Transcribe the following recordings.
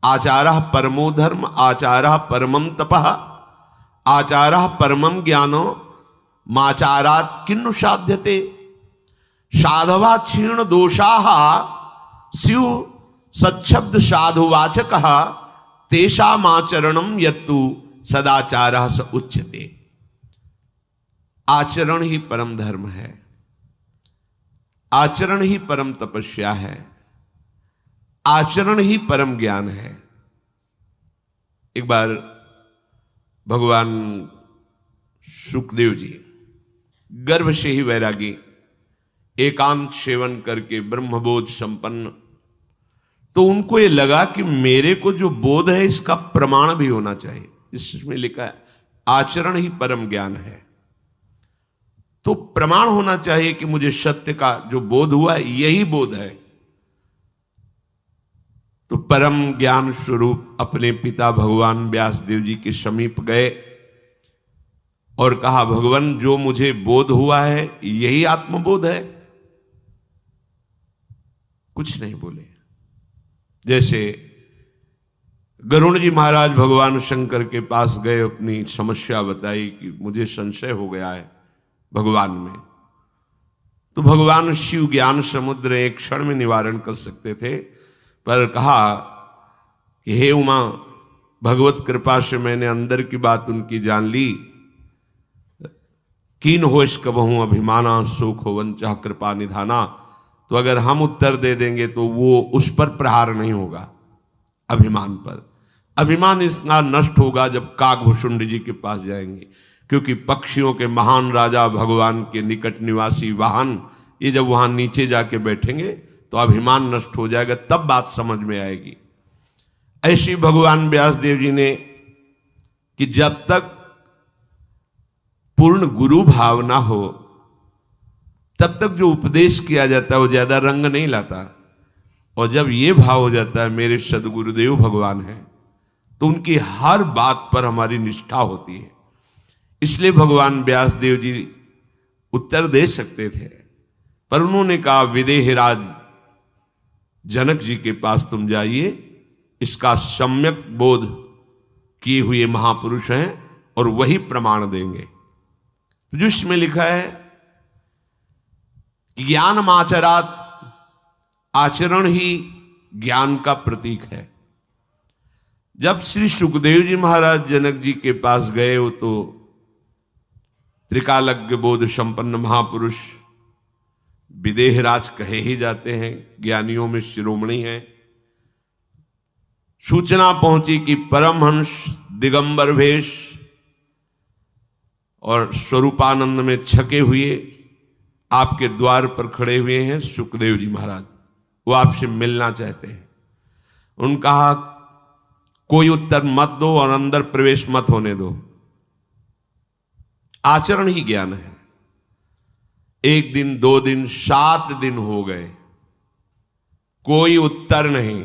आचारः परमो धर्म, आचारः परमं तपः, आचारः परमं ज्ञानो, माचारात् किन्नु साध्यते। साधवा क्षीण दोषाः स्युः सच्छब्द साधुवाचकः, तेषामाचरणं यत्तु सदाचारः स उच्यते। आचरण ही परम धर्म है, आचरण ही परम तपस्या है, आचरण ही परम ज्ञान है। एक बार भगवान सुखदेव जी गर्भ से ही वैरागी, एकांत सेवन करके ब्रह्मबोध संपन्न, तो उनको ये लगा कि मेरे को जो बोध है इसका प्रमाण भी होना चाहिए। इसमें लिखा है आचरण ही परम ज्ञान है, तो प्रमाण होना चाहिए कि मुझे सत्य का जो बोध हुआ है यही बोध है। तो परम ज्ञान स्वरूप अपने पिता भगवान व्यासदेव जी के समीप गए और कहा, भगवान जो मुझे बोध हुआ है यही आत्मबोध है। कुछ नहीं बोले। जैसे गरुण जी महाराज भगवान शंकर के पास गए, अपनी समस्या बताई कि मुझे संशय हो गया है भगवान में, तो भगवान शिव ज्ञान समुद्र एक क्षण में निवारण कर सकते थे, पर कहा कि हे उमा, भगवत कृपा से मैंने अंदर की बात उनकी जान ली। कीन होश कबहूं अभिमाना, सुख हो वंचा कृपा निधाना। तो अगर हम उत्तर दे देंगे तो वो उस पर प्रहार नहीं होगा, अभिमान पर। अभिमान इसका नष्ट होगा जब काकभूषुंड जी के पास जाएंगे, क्योंकि पक्षियों के महान राजा भगवान के निकट निवासी वाहन, ये जब वहां नीचे जाके बैठेंगे तो अभिमान नष्ट हो जाएगा, तब बात समझ में आएगी। ऐसी भगवान व्यासदेव जी ने कि जब तक पूर्ण गुरु भाव ना हो तब तक जो उपदेश किया जाता है वो ज्यादा रंग नहीं लाता, और जब ये भाव हो जाता है मेरे सदगुरुदेव भगवान हैं, तो उनकी हर बात पर हमारी निष्ठा होती है। इसलिए भगवान व्यासदेव जी उत्तर दे सकते थे, पर उन्होंने कहा विदेहराज जनक जी के पास तुम जाइए, इसका सम्यक बोध किए हुए महापुरुष हैं और वही प्रमाण देंगे। तो जो इसमें लिखा है ज्ञान माचरात, आचरण ही ज्ञान का प्रतीक है। जब श्री सुखदेव जी महाराज जनक जी के पास गए, वो तो त्रिकालज्ञ बोध संपन्न महापुरुष विदेहराज कहे ही जाते हैं, ज्ञानियों में शिरोमणि हैं। सूचना पहुंची कि परमहंस दिगंबर वेश और स्वरूपानंद में छके हुए आपके द्वार पर खड़े हुए हैं सुखदेव जी महाराज, वो आपसे मिलना चाहते हैं। उन्होंने कहा कोई उत्तर मत दो और अंदर प्रवेश मत होने दो, आचरण ही ज्ञान है। 1 दिन 2 दिन 7 दिन हो गए, कोई उत्तर नहीं।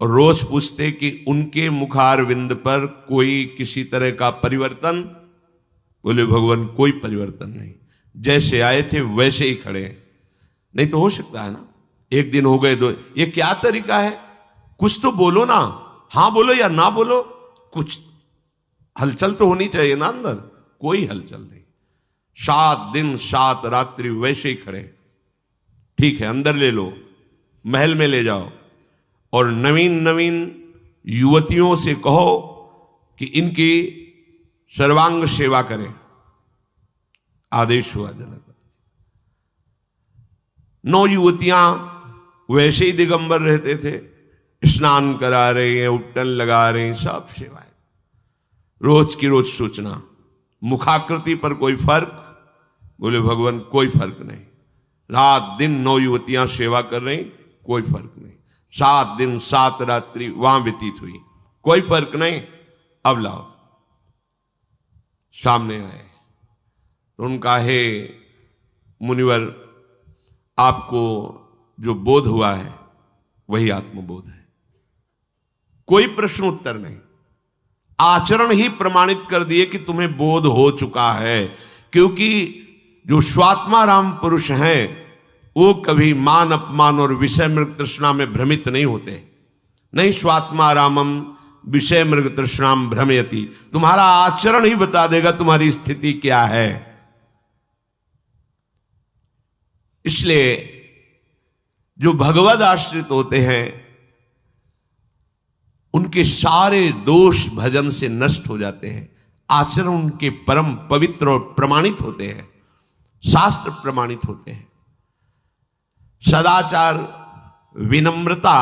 और रोज पूछते कि उनके मुखारविंद पर कोई किसी तरह का परिवर्तन? बोले भगवान कोई परिवर्तन नहीं, जैसे आए थे वैसे ही खड़े हैं। नहीं तो हो सकता है ना 1 दिन हो गए 2, ये क्या तरीका है? कुछ तो बोलो ना, हां बोलो या ना बोलो, कुछ हलचल तो होनी चाहिए ना अंदर। कोई हलचल नहीं, 7 दिन 7 रात्रि वैसे ही खड़े। ठीक है, अंदर ले लो, महल में ले जाओ, और नवीन नवीन युवतियों से कहो कि इनकी सर्वांग सेवा करें। आदेश हुआ जनक। 9 युवतियां वैसे ही दिगंबर रहते थे, स्नान करा रहे हैं, उपटन लगा रहे हैं, सब सेवाएं। रोज की रोज सूचना। मुखाकृति पर कोई फर्क? बोले भगवान कोई फर्क नहीं। रात दिन 9 युवतियां सेवा कर रही, कोई फर्क नहीं। 7 दिन 7 रात्रि वहां व्यतीत हुई, कोई फर्क नहीं। अब लाओ। सामने आए तो उनका, हे मुनिवर, आपको जो बोध हुआ है वही आत्मबोध है। कोई प्रश्न उत्तर नहीं, आचरण ही प्रमाणित कर दिए कि तुम्हें बोध हो चुका है। क्योंकि जो स्वात्माराम पुरुष हैं वो कभी मान अपमान और विषय मृग तृष्णा में भ्रमित नहीं होते। नहीं स्वात्मा रामम विषय मृग तृष्णाम भ्रमयति। तुम्हारा आचरण ही बता देगा तुम्हारी स्थिति क्या है। इसलिए जो भगवद आश्रित होते हैं उनके सारे दोष भजन से नष्ट हो जाते हैं। आचरण उनके परम पवित्र और प्रमाणित होते हैं, शास्त्र प्रमाणित होते हैं। सदाचार, विनम्रता,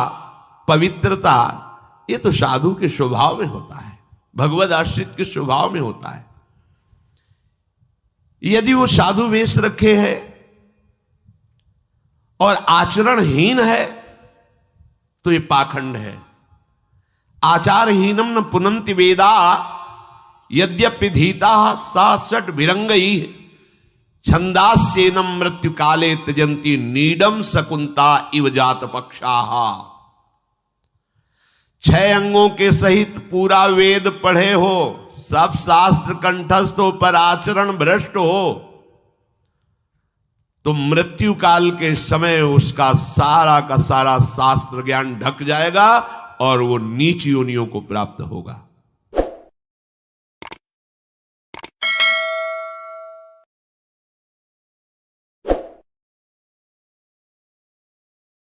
पवित्रता, ये तो साधु के स्वभाव में होता है, भगवद आश्रित के स्वभाव में होता है। यदि वो साधु वेश रखे है और आचरणहीन है तो ये पाखंड है। आचारहीनम न पुनन्ति वेदा यद्यपि धीता सा सट विरंगई छंदास्येनम मृत्यु काले त्यजंती नीडम शकुंता इव जात पक्षाहा। 6 अंगों के सहित पूरा वेद पढ़े हो, सब शास्त्र कंठस्थ हो, पर आचरण भ्रष्ट हो तो मृत्यु काल के समय उसका सारा का सारा शास्त्र ज्ञान ढक जाएगा और वो नीच योनियों को प्राप्त होगा।